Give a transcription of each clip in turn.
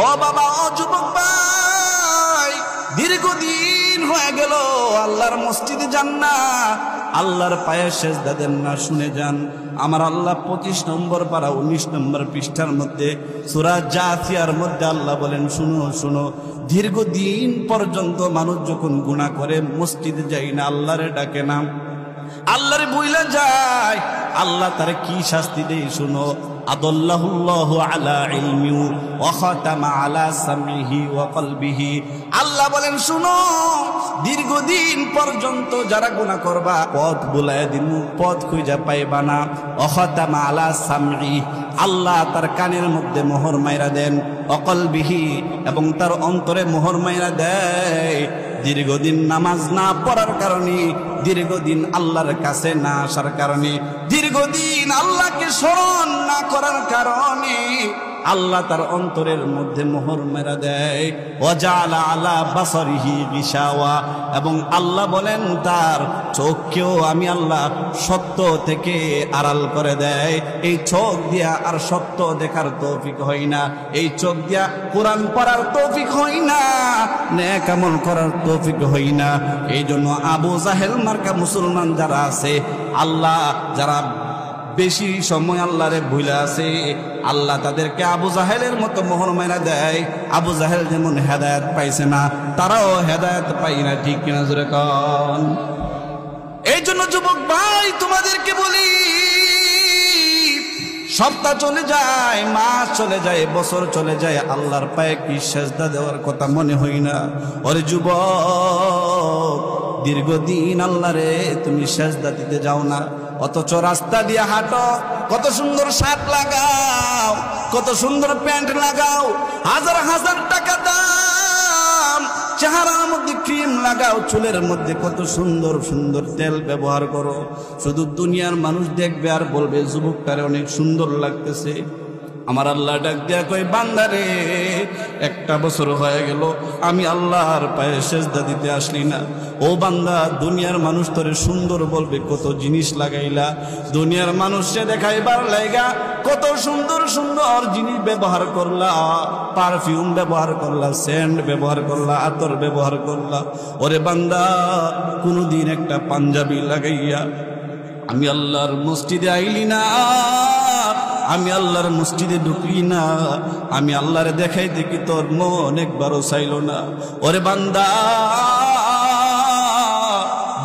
ও বাবা, ও যুবক ভাই, দীর্ঘদিন হয়ে গেল আল্লাহর মসজিদে যান না, আল্লাহর পায়ে সেজদা দেন না। শুনে যান, আমার আল্লাহ 25 নম্বর পারা 19 নম্বর পৃষ্ঠার মধ্যে সূরা জাসিয়ার মধ্যে আল্লাহ বলেন, শুনো শুনো, দীর্ঘদিন পর্যন্ত মানুষ যখন গুনাহ করে মসজিদে যায় না, আল্লাহরে ডাকে না, আল্লাহরে বইলা যায়, আল্লাহ তার কি শাস্তি দেয় শুনো। আদাল্লাহুল্লাহু আলা ইলমি ওয়া খাতামা আলা সামিহি ওয়া কলবিহি। আল্লাহ বলেন, শুনো, দীর্ঘদিন পর্যন্ত যারা গুনাহ করবা পথ বুলায় দিন, পথ খুঁজে পাইবা না। ওয়া খাতামা আলা সামি, আল্লাহ তার কানের মধ্যে মোহর মাইরা দেন। ওয়া কলবিহি, এবং তার অন্তরে মোহর মাইরা দেয়। দীর্ঘদিন নামাজ না পড়ার কারণে, দীর্ঘদিন আল্লাহর কাছে না আসার কারণে, দীর্ঘদিন আল্লাহকে স্মরণ না করার কারণে আল্লাহ তার অন্তরের মধ্যে মোহর মেরা দেয়। ওয়াজালা আলা বাসারিহি গিশাওয়া, এবং আল্লাহ বলেন তার চোখকেও আমি আল্লাহ সত্য থেকে আড়াল করে দেয়। এই চোখ দিয়া আর সত্য দেখার তৌফিক হয় না, এই চোখ দিয়া কোরআন পড়ার তৌফিক হয় না, নেক আমল করার তৌফিক হয় না। এই জন্য আবু জাহেল মার্কা মুসলমান যারা আছে, আল্লাহ যারা বেশি সময় আল্লাহরে ভুলে আছে, আল্লাহ তাদেরকে আবু জাহেলের মতো মোহর মাইরা দেয়। আবু জাহেল যেমন হেদায়েত পাইছে না, তারাও হেদায়েত পাই না। ঠিক কিনা জোরে কন? এই জন্য যুবক ভাই, তোমাদেরকে বলি, সপ্তাহ চলে যায়, মাস চলে যায়, বছর চলে যায়, আল্লাহর পায়ে কি সেজদা দেওয়ার কথা মনে হয় না? ওরে যুবক, দীর্ঘদিন আল্লাহরে তুমি সেজদা দিতে যাও না, অথচ রাস্তা দিয়ে হাঁটো, কত সুন্দর শার্ট লাগাও, কত সুন্দর প্যান্ট লাগাও, হাজার হাজার টাকা দাম, চেহারার মধ্যে ক্রিম লাগাও, চুলের মধ্যে কত সুন্দর সুন্দর তেল ব্যবহার করো। শুধু দুনিয়ার মানুষ দেখবে আর বলবে যুবকটারে অনেক সুন্দর লাগতেছে। আমার আল্লাহ ডাক দিয়া কই, বান্দারে, 1টা বছর হয়ে গেল আমি আল্লাহর পায়ে সেজদা দিতে আসলি না। ও বান্দা, দুনিয়ার মানুষ তোরে সুন্দর বলবে, কত জিনিস লাগাইলা, দুনিয়ার মানুষকে দেখাইবার লাইগা কত সুন্দর সুন্দর জিনিস ব্যবহার করলা, পারফিউম ব্যবহার করলা, সেন্ট ব্যবহার করলা, আতর ব্যবহার করলা। ওরে বান্দা, কোনদিন একটা পাঞ্জাবি লাগাইয়া আমি আল্লাহর মসজিদে আইলি না, আমি আল্লাহর মসজিদে ঢুকলি না, আমি আল্লাহরে দেখাই দেখি তোর মন একবারও চাইল না। ওরে বান্দা,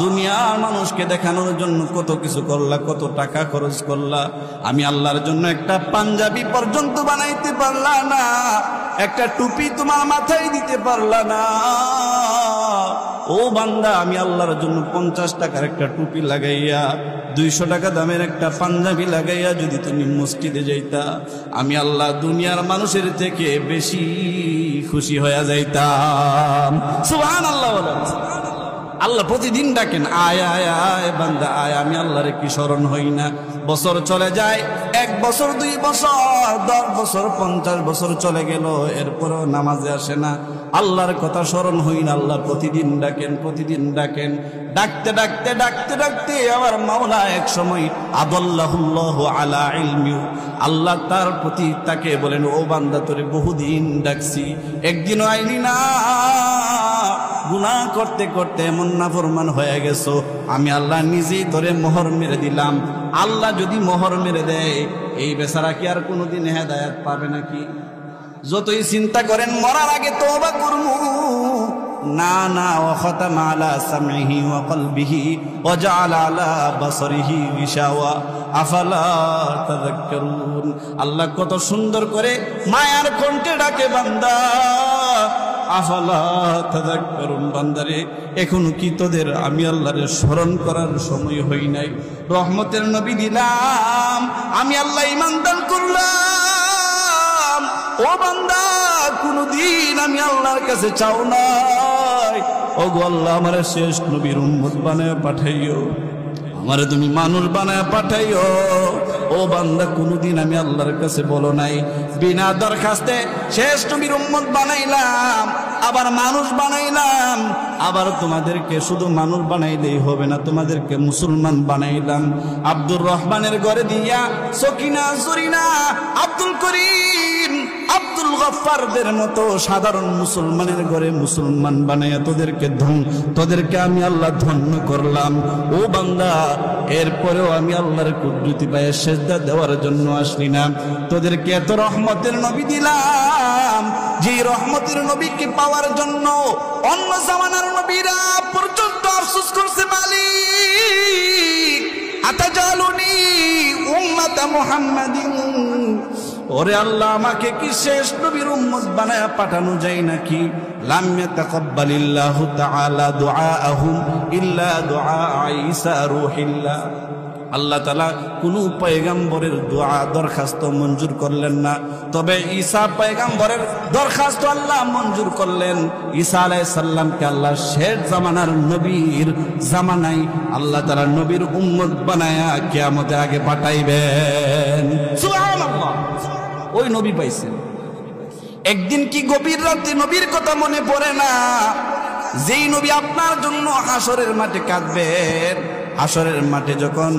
দুনিয়ার মানুষকে দেখানোর জন্য কত কিছু করলা, কত টাকা খরচ করলা, আমি আল্লাহর জন্য একটা পাঞ্জাবি পর্যন্ত বানাইতে পারলা না, একটা টুপি তোমার মাথায় দিতে পারলা না। ও বান্দা, আমি আল্লাহর জন্য 50 টাকার একটা টুপি লাগাইয়া, 200 টাকা দামের একটা পাঞ্জাবি লাগাইয়া যদি তুমি মসজিদে যাইতা, আমি আল্লাহ দুনিয়ার মানুষের থেকে বেশি খুশি হয়ে যাইতাম। সুবহানাল্লাহ। আল্লাহ প্রতিদিন ডাকেন, আয় আয় আয় বান্দা আয়। আমি আল্লাহরে কি স্মরণ হই না? বছর চলে যায়, 1 বছর 2 বছর 10 বছর 50 বছর চলে গেল, এরপরও নামাজে আসে না, আল্লাহর কথা স্মরণ হই না। আল্লাহ প্রতিদিন ডাকেন, প্রতিদিন ডাকেন, ডাকতে ডাকতে ডাকতে ডাকতে আমার মাওলা এক সময় আদাল্লাহুল্লাহু আলা ইলমি, আল্লাহ তার প্রতি তাকে বলেন, ও বান্দা, তোরে বহুদিন ডাকছি, একদিনও আইলি না, গুনাহ করতে করতে এমন নাফরমান হয়ে গেছো, আমি আল্লাহ নিজেই তোরে মোহর মেরে দিলাম। আল্লাহ যদি মোহর মেরে দেয়, এই বেচারা কি আর কোনোদিন হেদায়েত পাবে নাকি? যতই চিন্তা করেন মরার আগে তওবা করমু, না না। ওয়া খাতামা আলা সামিহি ওয়া কলবিহি ওয়া জাআলা আলা বাসারিহি গিশাওয়া আফালা তাযাক্কারুন। আল্লাহ কত সুন্দর করে মায়ার কণ্ঠে ডাকে, বান্দা আফালা তাযাক্কারুন, বান্দারে এখনো কি তোদের আমি আল্লাহরে স্মরণ করার সময় হই নাই? রহমতের নবী দিলাম, আমি আল্লাহ ঈমান দান করলাম। ও বান্দা, কোনদিন আমি আল্লাহর কাছে চাও নাই, ও গো আল্লাহ আমার শেষ নবীর উম্মত বানায় পাঠাইও, আমারে তুমি মানুষ বানায় পাঠাইও। ও বান্দা, কোনদিন আমি আল্লাহর কাছে বলো নাই, বিনা দরখাস্তে শেষ নবীর উম্মত বানাইলাম, আবার মানুষ বানাইলাম, আবার তোমাদেরকে শুধু মানুষ বানাইলেই হবে না, তোমাদেরকে মুসলমান বানাইলাম। আব্দুর রহমানের ঘরে দিয়া সকিনা, জরিনা, আব্দুল করিম, আব্দুল গফফারদের মতো সাধারণ মুসলমানের ঘরে মুসলমান বানাইয়া তোদেরকে আমি আল্লাহ ধন্য করলাম। ও বান্দা, এরপরেও আমি আল্লাহর কুদরতি পায়ে সেজদা দেওয়ার জন্য আসলি না? তোদেরকে এত রহমতের নবী দিলাম, যে রহমতের নবীকে পাওয়ার জন্য অন্য জামানার নবীরা পর্যন্ত আফসোস করছে, মালিক আতাজালুনি উম্মাতা মুহাম্মাদিন, ওরে আল্লাহ, আমাকে কি শেষ নবীর উম্মত বানায়া পাঠানো যায় নাকি? লাম ইয়াতাকাব্বালিল্লাহু তাআলা দুআআহুম ইল্লা দুআআ ঈসা রূহিল্লাহ। আল্লাহ তাআলা কোন পয়গম্বরের দোয়া দরখাস্ত মঞ্জুর করলেন না, তবে ঈসা পয়গম্বরের দরখাস্ত আল্লাহ মঞ্জুর করলেন। ঈসা আলাইহিস সালামকে আল্লাহ শেষ জামানার নবীর জামানায় আল্লাহ তাআলা নবীর উম্মত বানায়া কিয়ামতের আগে পাঠাইবেন। সুবহানাল্লাহ, ওই নবী পাইছেন। একদিন কি গভীর রাতে নবীর কথা মনে পড়ে না? যেই নবী আপনার জন্য হাসরের মাঠে কাঁদবেন, হাসরের মাঠে যখন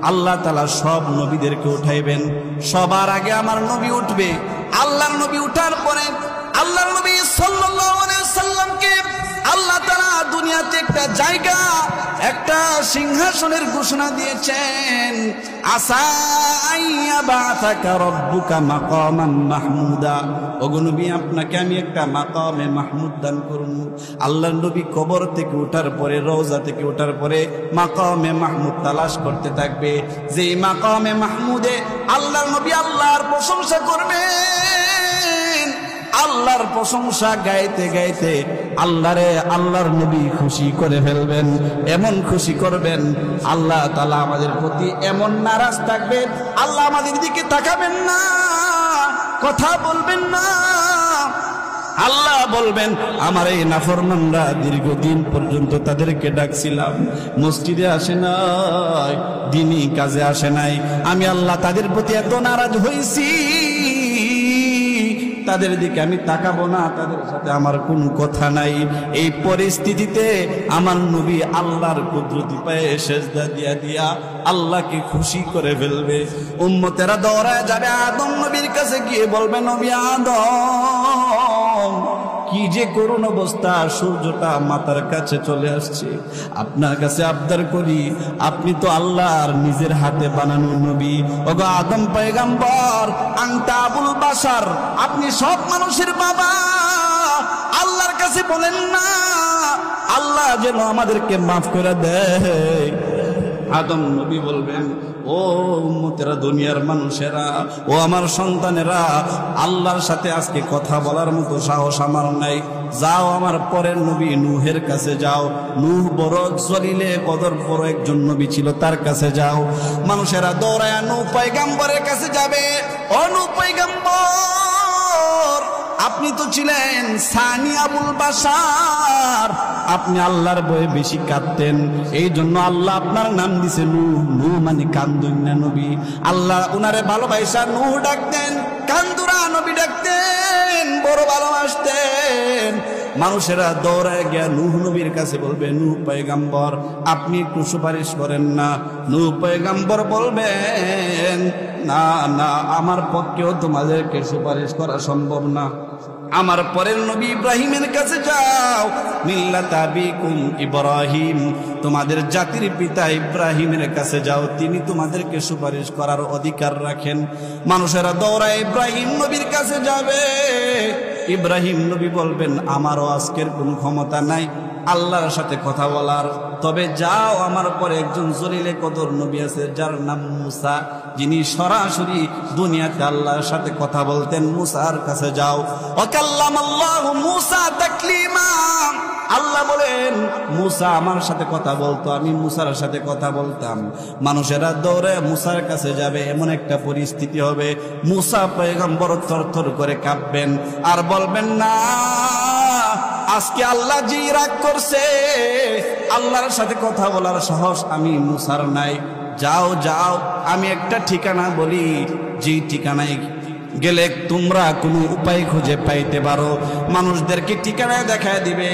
আল্লাহ তাআলা সব নবীদেরকে উঠাইবেন, সবার আগে আমার নবী উঠবে। আল্লাহর নবী উঠার পরে আল্লাহর নবী সাল্লাল্লাহু আলাইহি ওয়াসাল্লামকে আল্লাহ তাআলা দুনিয়াতে একটা জায়গা, একটা সিংহাসনের ঘোষণা দিয়েছেন। আসা আইয়া বাতাকা রব্বুকা মাকামান মাহমুদা, ওগো নবী, আপনাকে আমি একটা মাকামে মাহমুদ দান করব। আল্লাহর নবী কবর থেকে ওঠার পরে, রওজা থেকে ওঠার পরে মাকামে মাহমুদ তালাশ করতে থাকবে। যেই মাকামে মাহমুদে আল্লাহর নবী আল্লাহর প্রশংসা করবেন। আল্লাহর প্রশংসা গাইতে গাইতে আল্লাহর নবী খুশি করে ফেলবেন। এমন খুশি করবেন, আল্লাহ তাআলা আমাদের প্রতি এমন নারাজ থাকবে, আল্লাহ আমাদের দিকে তাকাবেন না, কথা বলবেন না। আল্লাহ বলবেন, আমার এই নাফরমানরা দীর্ঘদিন পর্যন্ত তাদেরকে ডাকছিলাম, মসজিদে আসে নাই, দিনই কাজে আসে নাই, আমি আল্লাহ তাদের প্রতি এত নারাজ হয়েছি, তাদের দিকে আমি তাকাবো না, তাদের সাথে আমার কোনো কথা নাই। এই পরিস্থিতিতে আমার নবী আল্লাহর কুদরতি পায়ে সেজদা দিয়া আল্লাহকে খুশি করে ফেলবে। উম্মতেরা দৌড়ায় যাবে আদম নবীর কাছে, গিয়ে বলবে, নবী আদম, কি যে করুণ অবস্থা, সূর্যটা মাথার কাছে চলে আসছে, আপনার কাছে আবদার করি, আপনি তো আল্লাহর নিজের হাতে বানানো নবী। ওগো আদম পয়গম্বর, আনতা আবুল বাশার, আপনি সব মানুষের বাবা, আল্লাহর কাছে বলেন না আল্লাহ যেন আমাদেরকে মাফ করে দেয়। আদম নবী বলবেন, ও উম্মতেরা, দুনিয়ার মানুষেরা, ও আমার সন্তানেরা, আল্লাহর সাথে আজকে কথা বলার মতো সাহস আমার নাই। যাও আমার পরের নবী নূহের কাছে যাও। নূহ বড় জলিলে কদর বড় একজন নবী ছিল, তার কাছে যাও। মানুষেরা দৌড়ায় নূহ পয়গম্বরের কাছে যাবে। ও নূহ পয়গম্বর, আপনি তো ছিলেন সানি আবুল বাশার, আপনি আল্লাহর ভয়ে বেশি কাঁদতেন, এই জন্য আল্লাহ আপনার নাম দিছে নূহ। নূহ মানে কান্দুন্না নবী। আল্লাহ উনারে ভালোবাসা নূহ ডাকতেন, কান্দুরা নবী ডাকতেন, বড় ভালোবাসতেন। মানুষেরা দৌড়ায় গিয়া নূহ নবীর কাছে বলবে, নূহ পয়গম্বর, আপনি একটু সুপারিশ করেন না। নূহ পয়গম্বর বলবেন, না না, আমার পক্ষেও তোমাদেরকে সুপারিশ করা সম্ভব না। আমার পরের নবী ইব্রাহিমের কাছে যাও। মিল্লাত আবিকুম ইব্রাহিম, তোমাদের জাতির পিতা ইব্রাহিমের কাছে যাও, তিনি তোমাদেরকে সুপারিশ করার অধিকার রাখেন। মানুষেরা দৌড়ায় ইব্রাহিম নবীর কাছে যাবে। ইব্রাহিম নবী বলবেন, আমারও আজকের কোনো ক্ষমতা নাই আল্লাহর সাথে কথা বলার, তবে যাও, আমার পরে একজন জলিলে কদর নবী আছে যার নাম মুসা, যিনি সরাসরি দুনিয়াতে আল্লাহর সাথে কথা বলতেন, মুসার কাছে যাও। ওয়াকাল্লামাল্লাহু মুসা তাকলিমা, আল্লাহ বলেন মুসা আমার সাথে কথা বলতো, আমি মুসার সাথে কথা বলতাম। মানুষেরা দৌড়ে মুসার কাছে যাবে, এমন একটা পরিস্থিতি হবে, মুসা পয়গম্বর থরথর করে কাঁপবেন আর বলবেন, না, আজকে আল্লাহ জি রাগ করছে, আল্লাহর সাথে কথা বলার সাহস আমি মুসার নাই। যাও যাও, আমি একটা ঠিকানা বলি, যে ঠিকানায় গেলে তোমরা কোনো উপায় খুঁজে পাইতে পারো, মানুষদেরকে ঠিকানা দেখায় দিবে।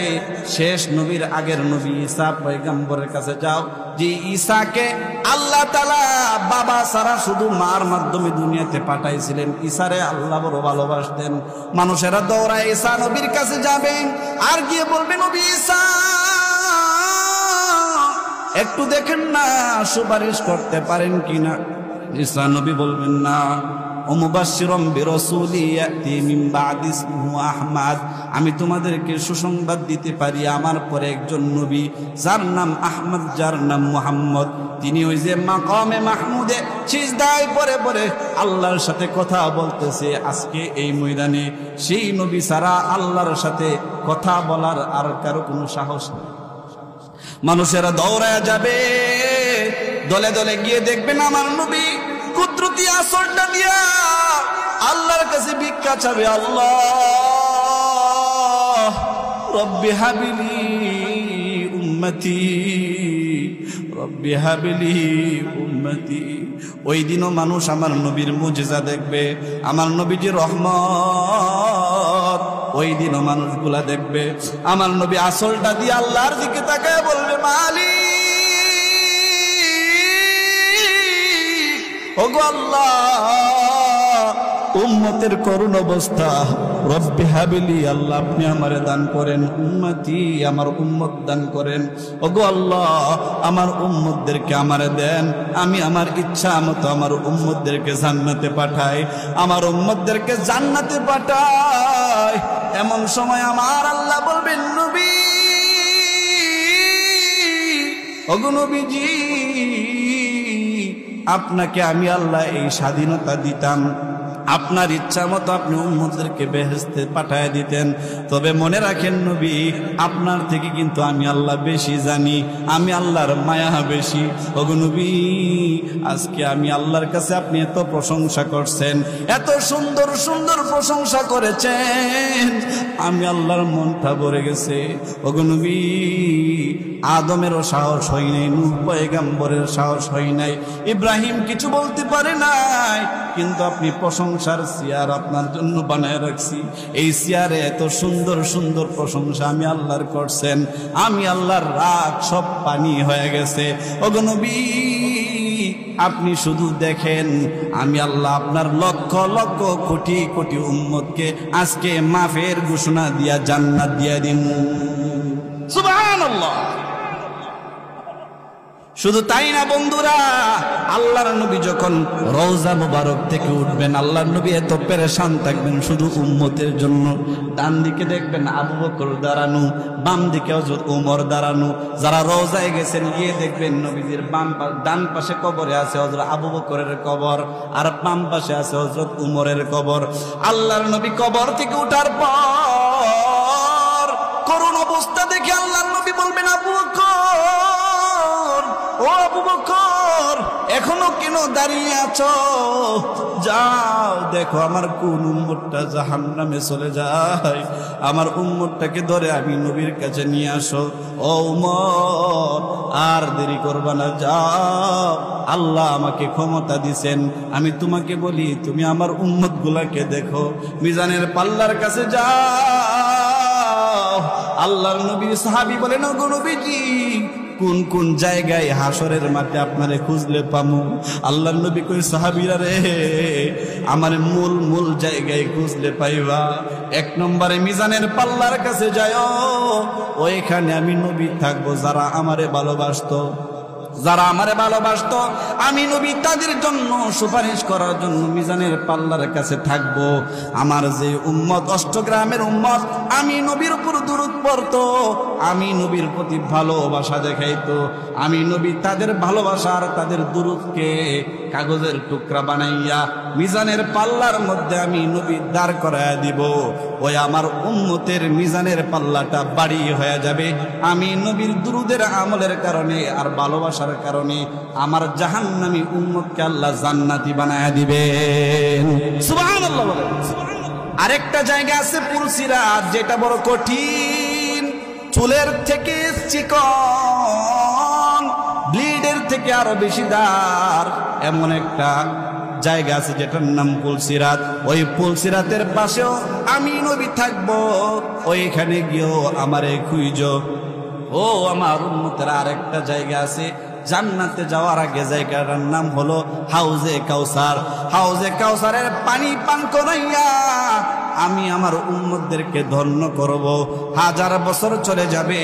শেষ নবীর আগের নবী ঈসা পয়গম্বরের কাছে যাও, যে ঈসাকে আল্লাহ তাআলা বাবা ছাড়া শুধু মার মাধ্যমে দুনিয়াতে পাঠাইছিলেন। ঈসারে আল্লাহ বড় ভালোবাসতেন। মানুষেরা দৌড়ায় ঈসা নবীর কাছে যাবেন, আর গিয়ে বলবে, নবী ঈসা একটু দেখেন না, সুপারিশ করতে পারেন কিনা। ঈসা নবী বলবেন না। মুবাশশিরাম বিরাসূলি ইয়াতি মিন বাদি ইসমিহু আহমদ, আমি তোমাদেরকে সুসংবাদ দিতে পারি আমার পরে একজন নবী যার নাম আহমদ, যার নাম মুহাম্মদ। তিনি ওই যে মাকামে মাহমুদে সিজদায় পড়ে পড়ে আল্লাহর সাথে কথা বলতেছে। আজকে এই ময়দানে সেই নবী ছাড়া আল্লাহর সাথে কথা বলার আর কারো কোনো সাহস নেই। মানুষেরা দৌড়ায় যাবে, দলে দলে গিয়ে দেখবেন আমার নবী কুদরতি আসরটা দিয়া আল্লাহর কাছে ভিক্ষা চাবে। আল্লাহ রব্বি হাবিলি উম্মতি, রব্বি হাবিলি উম্মতি। ওই দিনও মানুষ আমার নবীর মুজিজা দেখবে, আমার নবীজির রহমত। ওই দিনও মানুষগুলা দেখবে আমার নবী আসলটা দিয়ে আল্লাহর দিকে তাকায় বলবে, মালিক ওগো আল্লাহ, উম্মতের করুণ অবস্থা, রব্বি হাবিলি, আল্লাহ আপনি আমারে দান করেন, উম্মতি আমার উম্মত দান করেন। ওগো আল্লাহ আমার উম্মতদেরকে আমারে দেন, আমি আমার ইচ্ছা মতো আমার উম্মতদেরকে জান্নাতে পাঠাই, আমার উম্মতদেরকে জান্নাতে পাঠাই। এমন সময় আমার আল্লাহ বলবেন, নবী ওগো নবীজি, আপনাকে আমি আল্লাহ এই স্বাধীনতা দিতাম, আপনার ইচ্ছা মতো আপনি উম্মতদেরকে বেহেশতে পাঠায় দিতেন। তবে মনে রাখেন নবী, আপনার থেকে কিন্তু আমি আল্লাহ বেশি জানি, আমি আল্লাহর মায়া বেশি। ওগো নবী, আজকে আমি আল্লাহর কাছে আপনি এত প্রশংসা করছেন, এত সুন্দর সুন্দর প্রশংসা করেছেন, আমি আল্লাহর মনটা ভরে গেছে। ওগো নবী, আদমেরও সাহস হয় নাই, নূহ পয়গম্বরের সাহস হয় নাই, ইব্রাহিম কিছু বলতে পারে নাই, কিন্তু আপনি প্রশংসার চেয়ার আপনার জন্য বানায় রাখছি। এই চেয়ারে এত সুন্দর সুন্দর প্রশংসা আমি আল্লাহর করছেন, আমি আল্লাহর রাগ সব পানি হয়ে গেছে। ওগো নবী, আপনি শুধু দেখেন, আমি আল্লাহ আপনার লক্ষ লক্ষ কোটি কোটি উম্মতকে আজকে মাফের ঘোষণা দিয়া জান্নাত দিয়া দিন। সুবহানাল্লাহ। শুধু তাই না বন্ধুরা, আল্লাহর নবী যখন রওজা মুবারক থেকে উঠবেন, আল্লাহর নবী এত পেরেশান থাকবেন শুধু উম্মতের জন্য। ডান দিকে দেখবেন আবু বকর দাঁড়ানো, বাম দিকে হযরত ওমর দাঁড়ানো। যারা রওজায় গেছেন গিয়ে দেখবেন নবীজির ডান পাশে কবরে আছে হযরত আবু বকরের কবর, আর বাম পাশে আছে হযরত ওমরের কবর। আল্লাহর নবী কবর থেকে উঠার পর করুণ অবস্থা দেখে আল্লাহর নবী বলবেন, আবু বকর, ও আবু বকর, এখনো কেন দাঁড়িয়ে আছো? যাও দেখো আমার কোন উম্মতটা জাহান্নামে চলে যায়, আমার উম্মতটাকে ধরে আমি নবীর কাছে নিয়ে আসো। ও উমর, আর দেরি করবা না, যাও, আল্লাহ আমাকে ক্ষমতা দিছেন, আমি তোমাকে বলি তুমি আমার উম্মত গুলাকে দেখো, মিজানের পাল্লার কাছে যাও। আল্লাহর নবী সাহাবী বলেন, ওগো নবীজি, কোন কোন জায়গায় হাসরের মাঠে আপনারে খুঁজলে পামু? আল্লাহর নবী কই, সাহাবীরা রে, আমার মূল মূল জায়গায় খুঁজলে পাইবা। এক নম্বরে মিজানের পাল্লার কাছে যাও, ওইখানে আমি নবী থাকবো। যারা আমারে ভালোবাসতো, যারা আমারে ভালোবাসতো, আমি নবী তাদের জন্য সুপারিশ করার জন্য মিজানের পাল্লার কাছে থাকবো। আমার যে উম্মত, অষ্টগ্রামের উম্মত, আমি নবীর উপর দুরূদ পড়তো, আমি নবীর প্রতি ভালোবাসা দেখাইতো, আমি নবী তাদের ভালোবাসার তাদের দুরূদকে কাগজের টুকরা বানাইয়া মিজানের পাল্লার মধ্যে আমি নবী দাঁড় করায় দিব। ওই আমার উম্মতের মিজানের পাল্লাটা বাড়ি হয়ে যাবে। আমি নবীর দুরূদের আমলের কারণে আর ভালোবাসার কারণে আমার জাহান্নামী উম্মতকে আল্লাহ জান্নাতি বানায় দিবেন। সুবহানাল্লাহ বলেন। আরেকটা জায়গা আছে পুলসিরাত, যেটা বড় কঠিন, চুলের থেকে চিকন, ব্লিডের থেকে আরো বেশি দার, এমন একটা জায়গা আছে যেটার নাম পুলসিরাত। ওই পুলসিরাতের পাশেও আমি নবী থাকবো, ওইখানে গিয়েও আমারে খুঁজো। ও আমার উম্মতেরা, আরেকটা জায়গা আছে জান্নাতে যাওয়ার আগে, জায়গাটার নাম হলো হাউজে কাউসার। হাউজে কাউসারের পানি পান করাইয়া আমি আমার উম্মতদেরকে ধন্য করব। 1000 বছর চলে যাবে,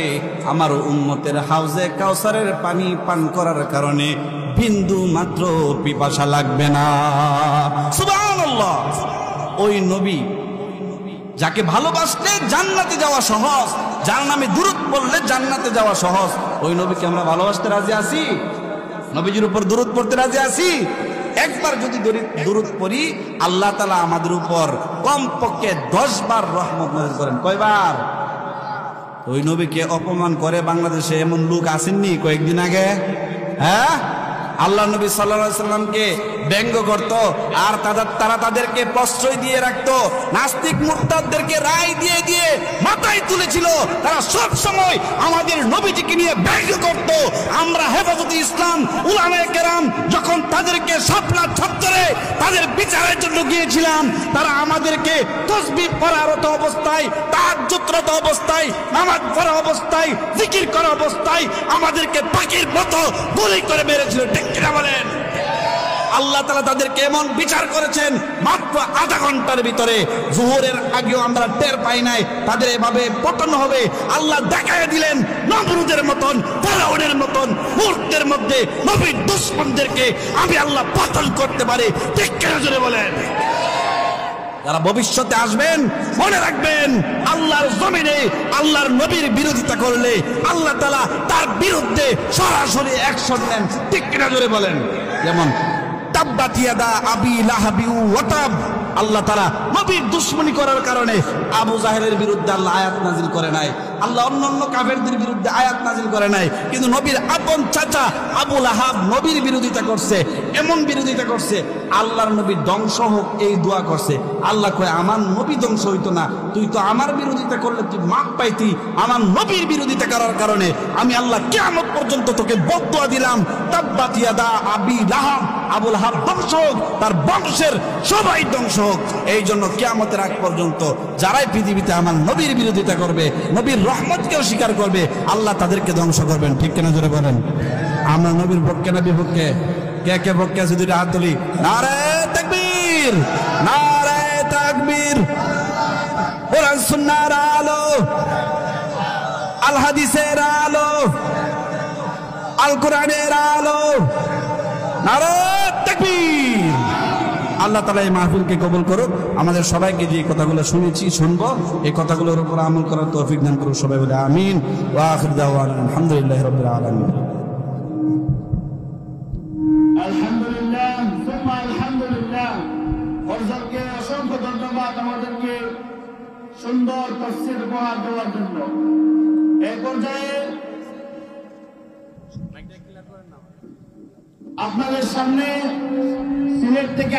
আমার উম্মতের হাউজে কাউসারের পানি পান করার কারণে বিন্দু মাত্র পিপাসা লাগবে না। সুবহানাল্লাহ। ওই নবী যাকে ভালোবাসলে জান্নাতে যাওয়া সহজ, যার নামে দুরূদ পড়লে জান্নাতে যাওয়া সহজ, ওই নবীকে আমরা ভালোবাসতে রাজি আছি? নবীজির উপর দুরূদ পড়তে রাজি আছি? একবার যদি দুরূদ পড়ি, আল্লাহ তাআলা আমাদের উপর কমপক্ষে 10 বার রহমত নাযিল করেন। কয়বার? ওই নবীকে অপমান করে বাংলাদেশে এমন লোক আসেননি কয়েকদিন আগে? হ্যাঁ, আল্লাহ নবী সাল্লাল্লাহু আলাইহি সাল্লামকে ব্যঙ্গ করত, আর তারা তাদেরকে প্রশ্রয় দিয়ে রাখতো। নাস্তিক মুরতাদদেরকে রায় দিয়ে দিয়ে মাথায় তুলেছিল। তারা সব সময় আমাদের নবীজিকে নিয়ে ব্যঙ্গ করত। আমরা হেফাজতে ইসলাম উলামায়ে কেরাম যখন তাদেরকে শাপলা চত্বরে তাদের বিচারের জন্য গিয়েছিলাম, তারা আমাদেরকে তাসবিহ পড়ারত অবস্থায়, তাহাজ্জুদরত অবস্থায়, নামাজ পড়া অবস্থায়, জিকির করা অবস্থায় আমাদেরকে পাখির মতো গুলি করে মেরেছিল। ঠিক কিনা বলেন? আল্লাহ তাআলা তাদেরকে এমন বিচার করেছেন, মাত্র আধা ঘন্টার ভিতরে, জোহরের আগেও আমরা টের পাই নাই তাদের এভাবে পতন হবে। আল্লাহ দেখায় দিলেন নমরুদের মতন, ফেরাউনের মতন মুহূর্তের মধ্যে নবীর দুশমনদেরকে আমি আল্লাহ পতন করতে পারি। ঠিক কেন জোরে বলেন? যারা ভবিষ্যতে আসবেন, মনে রাখবেন, আল্লাহর জমিনে আল্লাহর নবীর বিরোধিতা করলে আল্লাহ তাআলা তার বিরুদ্ধে সরাসরি অ্যাকশন নেন। ঠিক কিনা জোরে বলেন? যেমন তাব্বাত ইয়াদা আবি লাহাবি ওয়া তাব, আল্লাহ তাআলা নবীর দুশমনি করার কারণে আবু জাহেলের বিরুদ্ধে আল্লাহ আয়াত নাজিল করে নাই। আল্লাহ অন্যান্য কাফেরদের বিরুদ্ধে আয়াত নাজিল করে নাই, কিন্তু নবীর আপন চাচা আবু লাহাব নবীর বিরোধিতা করছে। এমন বিরোধিতা করছে, আল্লাহর নবী ধ্বংস হোক এই দোয়া করছে। আল্লাহ কয়, আমার নবী ধ্বংস হইতো না, তুই তো আমার বিরোধিতা করলে তুই মাপ পাইতি। আমার নবীর বিরোধিতা করার কারণে আমি আল্লাহ কিয়ামত পর্যন্ত তোকে বদদুয়া দিলাম। তাব্বাত ইয়াদা আবি লাহাব, আবু লাহাব ধ্বংস হোক, তার বংশের সবাই ধ্বংস হোক। এই জন্য কিয়ামতের আগ পর্যন্ত যারাই পৃথিবীতে আমার নবীর বিরোধিতা করবে, নবীর রহমতকেও স্বীকার করবে, আল্লাহ তাদেরকে ধ্বংস করবেন। ঠিক কিনা জোরে বলেন? আমরা নবীর পক্ষে না বিপক্ষে? কে কে পক্ষে আছে? দুইটা হাত তুলি। নারে তাকবীর, নারে তাকবীর। কোরআন সুন্নাহর আলো, আল হাদিসের আলো, আল কোরআনের আলো, নারে তাকবীর। আল্লাহ তাআলা এই মাহফিলকে কবুল করুক। আমাদের সবাইকে যে কথাগুলো শুনেছি, শুনবো, এই কথাগুলোর উপর আমল করার তৌফিক দান করুক। সবাই বলে আমিন। ওয়া আখির দাওয়ানা আলহামদুলিল্লাহি রাব্বিল আলামিন। আলহামদুলিল্লাহ, সুম্মা আলহামদুলিল্লাহ। ফজলকে অসংখ্য ধন্যবাদ আমাদেরকে সুন্দর তাফসীর উপহার দেওয়ার জন্য। এই পর্যায়ে আপনাদের সামনে সিলেট থেকে